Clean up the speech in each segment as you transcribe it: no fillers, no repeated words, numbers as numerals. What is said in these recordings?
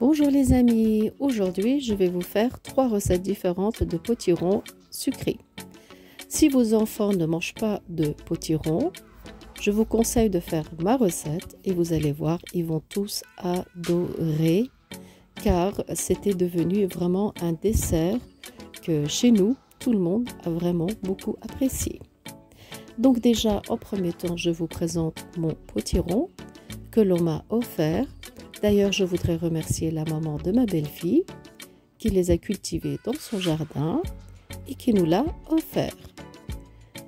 Bonjour les amis, aujourd'hui je vais vous faire 3 recettes différentes de potirons sucrés. Si vos enfants ne mangent pas de potirons, je vous conseille de faire ma recette et vous allez voir, ils vont tous adorer car c'était devenu vraiment un dessert que chez nous, tout le monde a vraiment beaucoup apprécié. Donc déjà, en premier temps, je vous présente mon potiron que l'on m'a offert. D'ailleurs, je voudrais remercier la maman de ma belle-fille qui les a cultivés dans son jardin et qui nous l'a offert.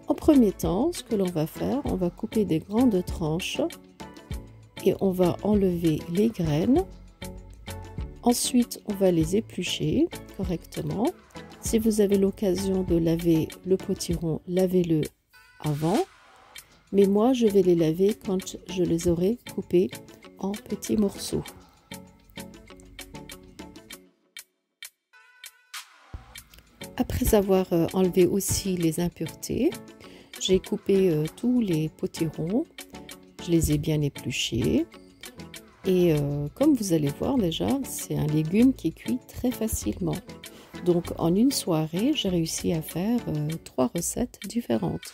En premier temps, ce que l'on va faire, on va couper des grandes tranches et on va enlever les graines. Ensuite, on va les éplucher correctement. Si vous avez l'occasion de laver le potiron, lavez-le avant. Mais moi, je vais les laver quand je les aurai coupés en petits morceaux. Après avoir enlevé aussi les impuretés, j'ai coupé tous les potirons. Je les ai bien épluchés. Et comme vous allez voir déjà, c'est un légume qui cuit très facilement. Donc en une soirée, j'ai réussi à faire 3 recettes différentes.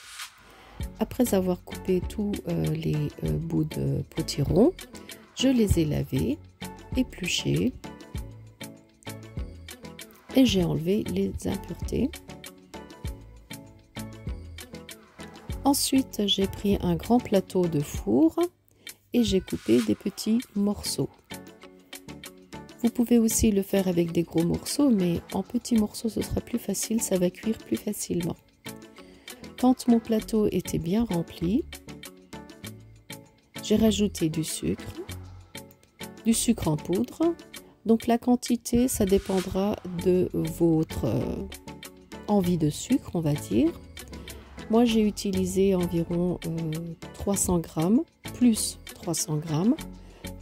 Après avoir coupé tous les bouts de potiron, je les ai lavés, épluchés et j'ai enlevé les impuretés. Ensuite, j'ai pris un grand plateau de four et j'ai coupé des petits morceaux. Vous pouvez aussi le faire avec des gros morceaux, mais en petits morceaux, ce sera plus facile, ça va cuire plus facilement. Quand mon plateau était bien rempli, j'ai rajouté du sucre en poudre. Donc la quantité, ça dépendra de votre envie de sucre, on va dire. Moi, j'ai utilisé environ 300 grammes, plus 300 grammes.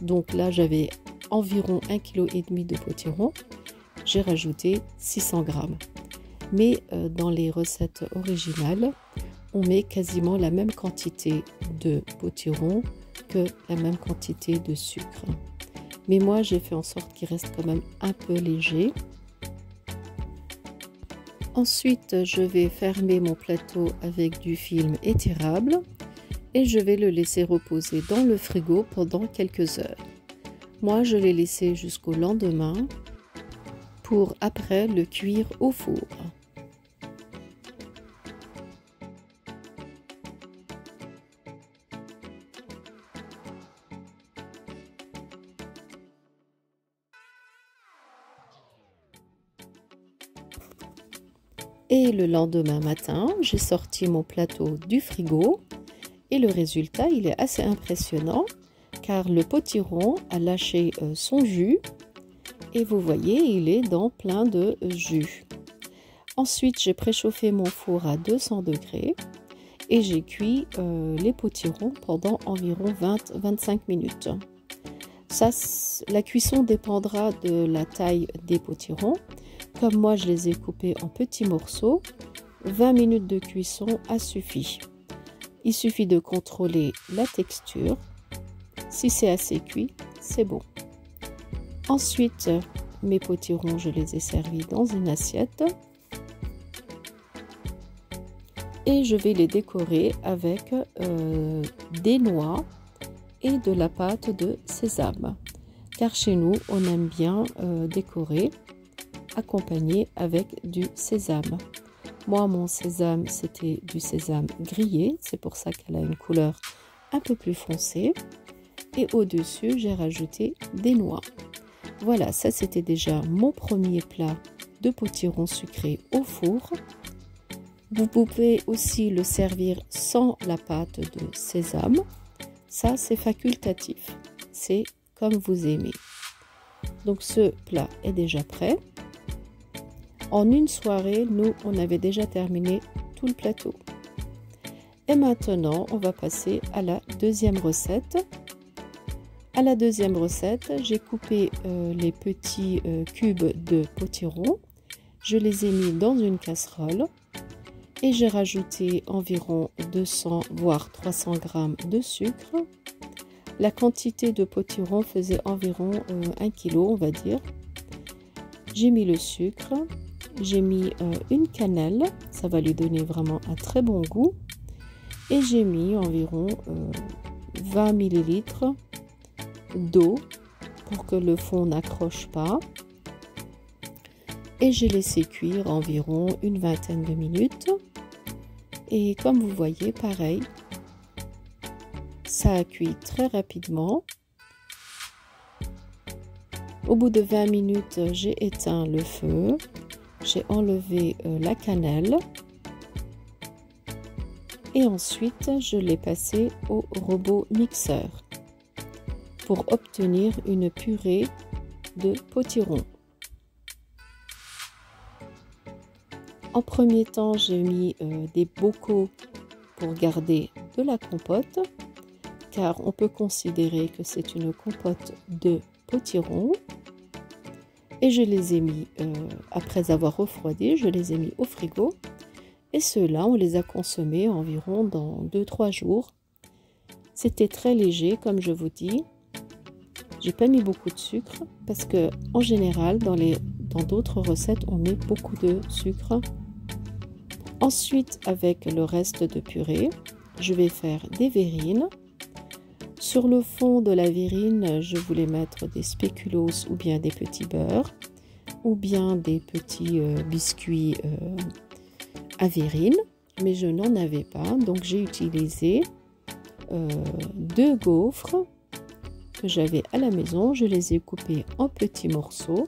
Donc là, j'avais environ 1,5 kg de potiron. J'ai rajouté 600 grammes. Mais dans les recettes originales, on met quasiment la même quantité de potiron que la même quantité de sucre. Mais moi, j'ai fait en sorte qu'il reste quand même un peu léger. Ensuite, je vais fermer mon plateau avec du film étirable et je vais le laisser reposer dans le frigo pendant quelques heures. Moi, je l'ai laissé jusqu'au lendemain pour après le cuire au four. Et le lendemain matin, j'ai sorti mon plateau du frigo et le résultat, il est assez impressionnant car le potiron a lâché son jus et vous voyez, il est dans plein de jus. Ensuite, j'ai préchauffé mon four à 200 degrés et j'ai cuit les potirons pendant environ 20-25 minutes. Ça, la cuisson dépendra de la taille des potirons. Comme moi, je les ai coupés en petits morceaux, 20 minutes de cuisson a suffi. Il suffit de contrôler la texture. Si c'est assez cuit, c'est bon. Ensuite, mes potirons, je les ai servis dans une assiette. Et je vais les décorer avec des noix et de la pâte de sésame. Car chez nous, on aime bien décorer accompagné avec du sésame. Moi, mon sésame, c'était du sésame grillé. C'est pour ça qu'elle a une couleur un peu plus foncée. Et au-dessus, j'ai rajouté des noix. Voilà, ça c'était déjà mon premier plat de potiron sucré au four. Vous pouvez aussi le servir sans la pâte de sésame. Ça, c'est facultatif. C'est comme vous aimez. Donc, ce plat est déjà prêt. En une soirée, nous, on avait déjà terminé tout le plateau. Et maintenant, on va passer à la deuxième recette. À la deuxième recette, j'ai coupé les petits cubes de potiron. Je les ai mis dans une casserole et j'ai rajouté environ 200 voire 300 grammes de sucre. La quantité de potiron faisait environ 1 kg, on va dire. J'ai mis le sucre, j'ai mis une cannelle, ça va lui donner vraiment un très bon goût. Et j'ai mis environ 20 ml d'eau pour que le fond n'accroche pas. Et j'ai laissé cuire environ une vingtaine de minutes. Et comme vous voyez, pareil, ça a cuit très rapidement. Au bout de 20 minutes, j'ai éteint le feu. J'ai enlevé la cannelle. Et ensuite, je l'ai passé au robot mixeur pour obtenir une purée de potiron. En premier temps, j'ai mis des bocaux pour garder de la compote, car on peut considérer que c'est une compote de potiron. Et je les ai mis, après avoir refroidi, je les ai mis au frigo. Et ceux-là, on les a consommés environ dans 2-3 jours. C'était très léger, comme je vous dis. J'ai pas mis beaucoup de sucre parce que en général, dans d'autres recettes, on met beaucoup de sucre. Ensuite, avec le reste de purée, je vais faire des verrines. Sur le fond de la verrine, je voulais mettre des spéculoos ou bien des petits beurres ou bien des petits biscuits à verrine, mais je n'en avais pas, donc j'ai utilisé 2 gaufres que j'avais à la maison. Je les ai coupés en petits morceaux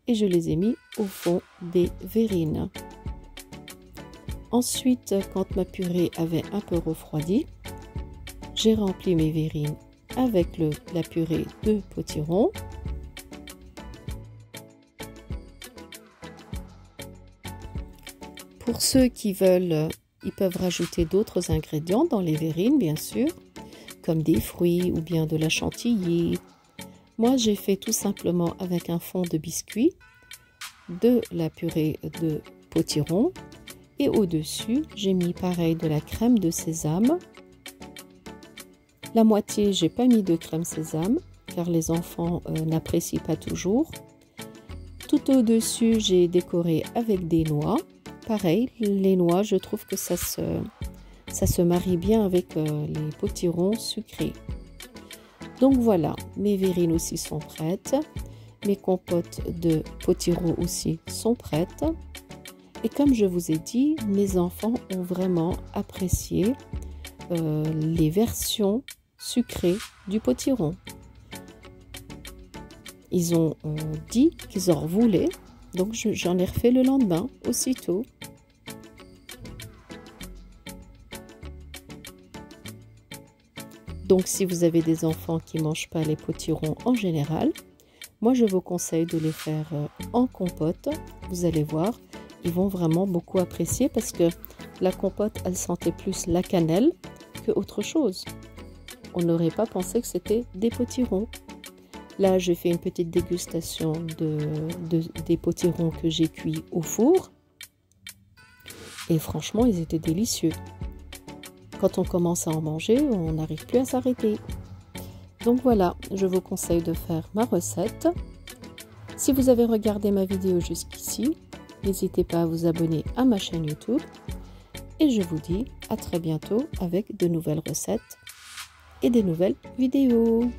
et je les ai mis au fond des verrines. Ensuite, quand ma purée avait un peu refroidi, j'ai rempli mes verrines avec la purée de potiron. Pour ceux qui veulent, ils peuvent rajouter d'autres ingrédients dans les verrines, bien sûr, comme des fruits ou bien de la chantilly. Moi, j'ai fait tout simplement avec un fond de biscuit, de la purée de potiron et au-dessus, j'ai mis pareil de la crème de sésame. La moitié, j'ai pas mis de crème sésame car les enfants n'apprécient pas toujours. Tout au-dessus, j'ai décoré avec des noix. Pareil, les noix, je trouve que ça se marie bien avec les potirons sucrés. Donc voilà, mes verrines aussi sont prêtes. Mes compotes de potiron aussi sont prêtes. Et comme je vous ai dit, mes enfants ont vraiment apprécié les versions sucrées du potiron. Ils ont dit qu'ils en voulaient, donc j'en ai refait le lendemain, aussitôt. Donc si vous avez des enfants qui ne mangent pas les potirons en général, moi je vous conseille de les faire en compote. Vous allez voir, ils vont vraiment beaucoup apprécier parce que la compote, elle sentait plus la cannelle que autre chose. On n'aurait pas pensé que c'était des potirons. Là, j'ai fait une petite dégustation des potirons que j'ai cuits au four. Et franchement, ils étaient délicieux. Quand on commence à en manger, on n'arrive plus à s'arrêter. Donc voilà, je vous conseille de faire ma recette. Si vous avez regardé ma vidéo jusqu'ici, n'hésitez pas à vous abonner à ma chaîne YouTube. Et je vous dis à très bientôt avec de nouvelles recettes et des nouvelles vidéos.